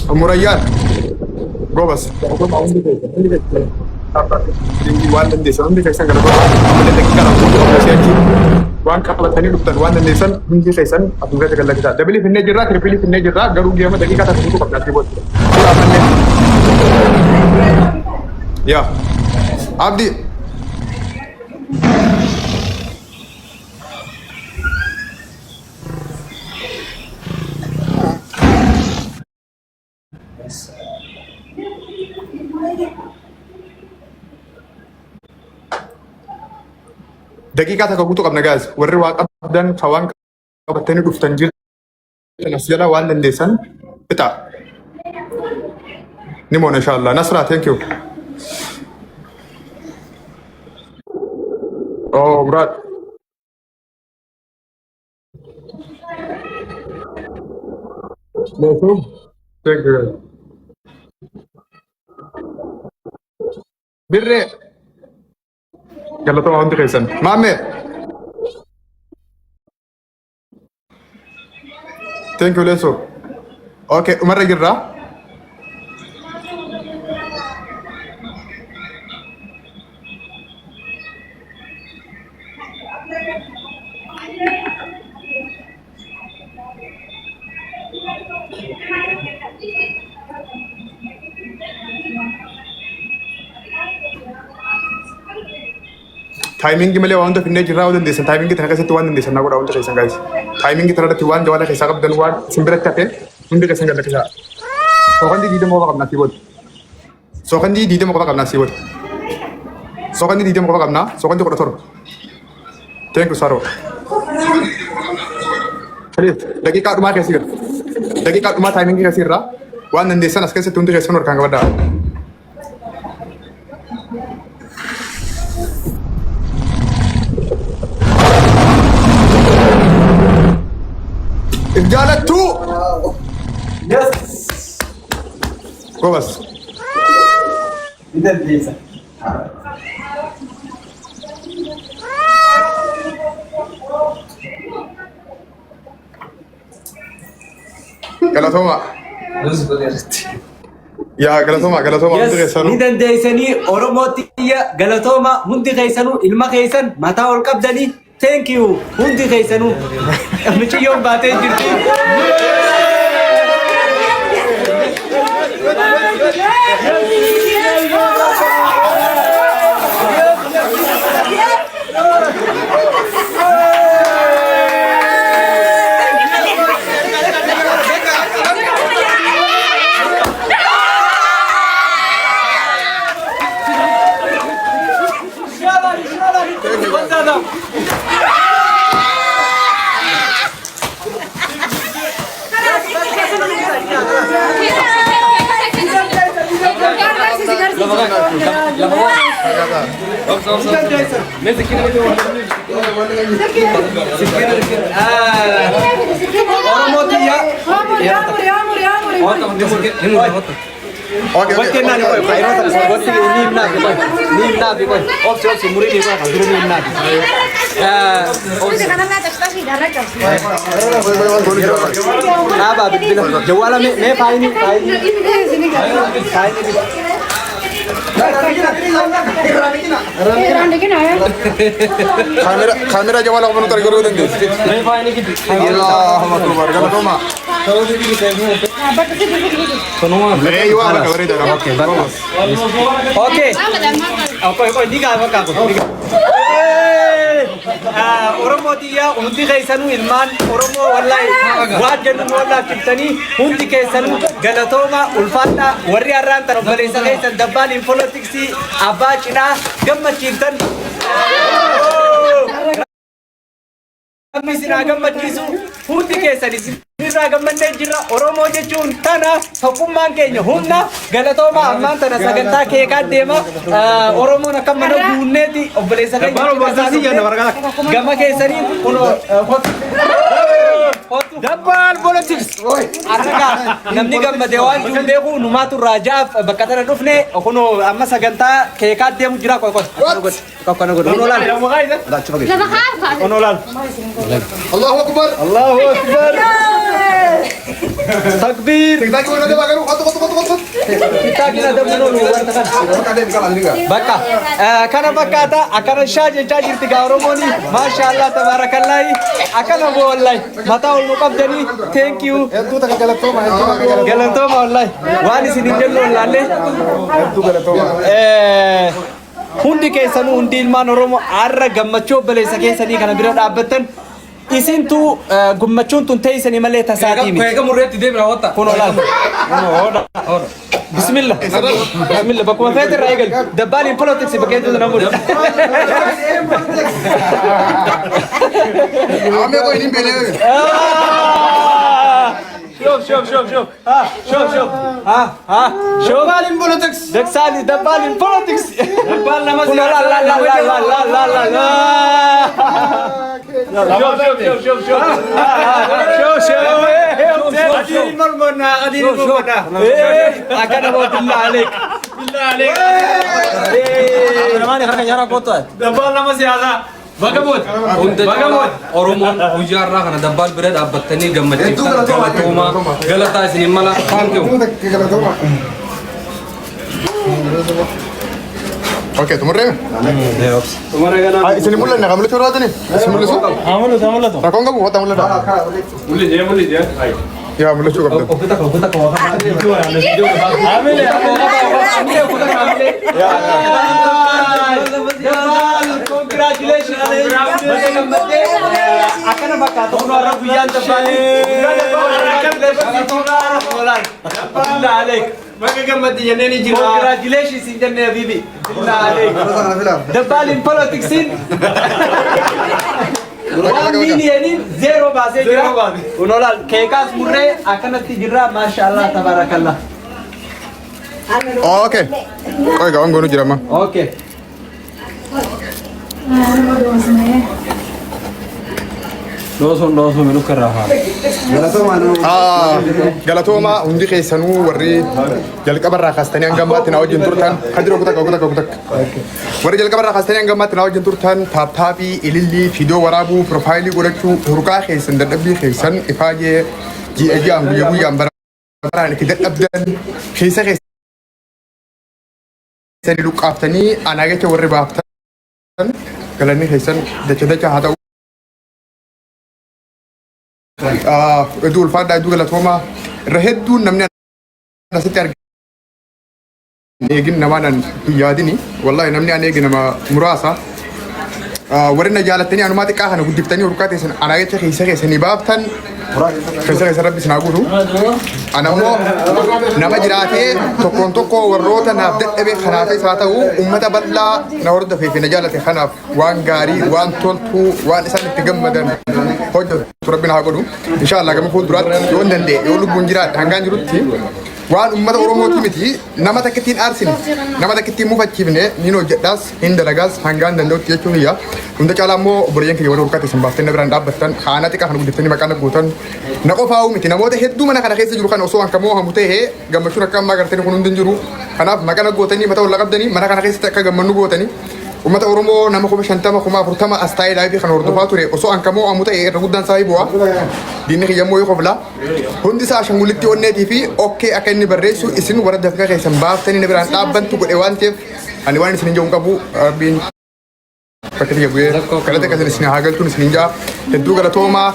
مريان جو بس وان النيسان عندي كيسان قال عمل لك كلام وان قبل ثاني نقطة وان النيسان عندي كيسان أبغى أتكلم لك دبلي في النجرة تربلي في النجرة قالوا لي ما دقيقة تفوتوا قبل تريبوت يا عبدي دقيقة تكوتو قبل نجاز وري واقع بدن خوان قبل ثاني دفتنجيل نسجلا وان النيسان بتاع نمون إن شاء الله نصرة ثانك يو أوه مراد ليشو ثانك يو بري يلا طبعا عندي خيسان مامي ثانك يو ليسو اوكي مرة جرا تايمينج ملي وانت في النجرة وان ديسن تايمينج تنقص توان ديسن نقول وانت خيسان جايز تايمينج ترى توان جواله خيسان قبل دنوان سمبرت كاتين من دي خيسان قال لك لا سوكان دي دم وقع ناسيبود سوكان دي دم وقع ناسيبود سوكان دي دم وقع قبنا سوكان دي قرطور ثانك يو سارو خليل دقيقة ما كيسير دقيقة ما تايمينج كيسير را وان ديسن اسكن ستوندي خيسان وركان قبدا رجالة تو يس go بس إذا الجيزة galatoma يا galatoma يس إذا ديسني أوروموتية غلطوما هندي غيسنو إلما غيسن متى والقبدني ثانك يو هندي غيسنو مش يوم باتين جرتي kamera jawab aku menonton guru dan dis. Allah maklubar galatoma. Ayo apa kabar itu? Oke. Apa ini apa Oromo dia undi kaisanu ilman Oromo wallahi wajanu walla kitani undi kaisanu galatoma ulfata warri arran tarbalisa kaisan dabbal in politics abachina gamma kirtan Misina gamma kisu undi kaisani Nisa gamma jira Oromo jechuun tana hukuman keenya humna galatoma amman tana saganta ke kadema Oromo nakamana gunneti obbalesa gamma keessanii kuno dabbal politics arga namni gammade waan jumbeeku numatu rajaaf bakka tana dhufne kuno amma saganta ke kademu jira koy kono god onolan Allahu akbar. Allahu akbar تكبير تيك ولا ده بقى خط تاكينا دمنو بقى كان بقى أكان الشاج جاجر تجارموني ما شاء الله تبارك الله أكان أبو والله متى المقبضني thank you itu tak galatoma قالنتو ما والله واني سنين جلو لالي itu galatoma hundi keessanuu hundi ilmaan oromoo har'a gammachuu obboleessa keessanii kana bira dhaabbattan isintu gammachuun tun teessanii malee tasaatii miti. Kaya murreetti deemna wata. Kun olaal. Bismillah. Bismillah. Bakkuma feete irraa eegal. Dabbaaliin politics bakkeetu sana mudda. ame ko ini bele شوف ها شوف دبالين بوليتكس دكسالي دبالين بوليتكس دبالنا ما لا لا لا لا لا لا لا لا شوف قدير المرمى أكاد أبوت بالله عليك بالله عليك أنا ماني خلنا جانا قطة دبالنا ما زيادة بقبض Oromoon guyyaa irraa kana dabbal bira dhaabbattanii gammachiiftan galatooma galataa isin mala thank you. oke tumurre sini mulla na kamulu chura tani sini mulla so rakon gabu wata mulla Mulli je ya mulla chu kabda congratulations akan bakka to no rabu yan tabani بالله عليك ما قمت جنني جرا congratulations injenne habibi بالله عليك دبال in politics مليونين زيرو باسي جرا ونولا كيكاس مرة akan تجرا ما شاء الله تبارك الله oke oi gawan gonu jirama اوكي دوسون منو كراها galatoma hundi keessanuu warri jalqabarraa kaastanii hangammaatti na wajjin turtan kadiro kutak warri jalqabarraa kaastanii hangammaatti na wajjin turtan taaptaabii ilillii fiidiyoo waraabuu piroofaayilii godhachuu hurqaa keessan dadhabbii keessan ifaajee ji'a guyyaan baraan itti dadhabdan keessa keessanii luqqaaftanii anaa jecha warri baaftan galanni keessan dacha haa ta'u idul ulfaadhaa idul galatooma irra hedduun namni asitti arginu eegin namaanan yaadini wallahi namni an eegi nama muraasa warri na jaalattanii anumaa xiqqaa kana guddiftanii hurqaa teessan anaa jecha keessanii baaftan keessa rabbi sinaa guutu anammoo nama jiraatee tokkoon tokko warroota naaf dadhabe kanaafis haa ta'u ummata bal'aa na hordofee fi na jaalate kanaaf waan gaarii waan toltuu waan isaan itti gammadan hojjetu rabbi na haa godhu inshallah gama fuulduraatti yoo danda'e yoo lubbuun jiraadhe hangaan jirutti waan ummata oromooti miti nama takka ittiin aarsine nama takka ittiin mufachiifne niin hojjedhaas hin dalagaas hangaan danda'utti jechuun iyya hunda caalaa immoo obboleeyyan kiyya warra hurqaa teessan baaftee na biraan dhaabbattan haana xiqqaa kana guddiftanii maqaan gootan na qofaa'uu miti namoota hedduu mana kana keessa jiru kan osoo hanka moohamu ta'e gammachuun akka ammaa gartanii kun hundi hin jiru kanaaf maqaan gootanii mata walla qabdanii mana kana keessatti akka gammannu gootanii ummata oromoo nama 50 40 as taa'ee laayifii kan hordofaa ture osoo hanka moohamu ta'e irra guddaan isaa bu'a diinni kiyyammoo yoo qofla hundi isaa ashangullitti onneetii fi okkee akka inni barreessu isin warra dafqa keessan baaftanii na biraan dhaabbantu godhe waan ta'eef ani waan isin hin jedhu qabu rabbiin bakka tiyya bu'ee kadhate akka isin haa galchuun isin hin jaa hedduu galatoomaa